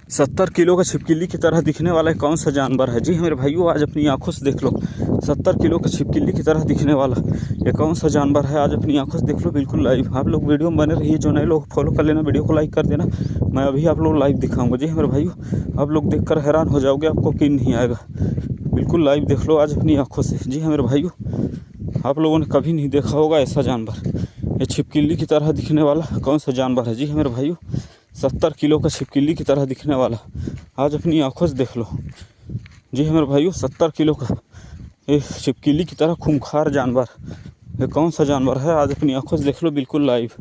70 kilo का छिपकली की तरह दिखने वाला कौन सा जानवर है? जी हाँ मेरे भाइयों, आज अपनी आंखों से देख लो। 70 किलो का छिपकली की तरह दिखने वाला ये कौन सा जानवर है? आज अपनी आंखों से देख लो बिल्कुल लाइव। आप लोग वीडियो में बने रहिए, जो नए लोग फॉलो कर लेना, वीडियो को लाइक कर देना। मैं अभी आप लोग लाइव दिखाऊंगा। जी हाँ मेरे भाइयों, आप लोग देखकर हैरान हो जाओगे, आपको यकीन नहीं आएगा। बिल्कुल लाइव देख लो आज अपनी आंखों से। जी हाँ मेरे भाइयों, आप लोगों ने कभी नहीं देखा होगा ऐसा जानवर। ये छिपकली की तरह दिखने वाला कौन सा जानवर है? जी हाँ मेरे भाइयों, 70 किलो का छिपकली की तरह दिखने वाला आज अपनी आंखों से देख लो। जी हाँ मेरे भाइयों, 70 किलो का ये छिपकली की तरह खूंखार जानवर ये कौन सा जानवर है? आज अपनी आंखों से देख लो बिल्कुल लाइव।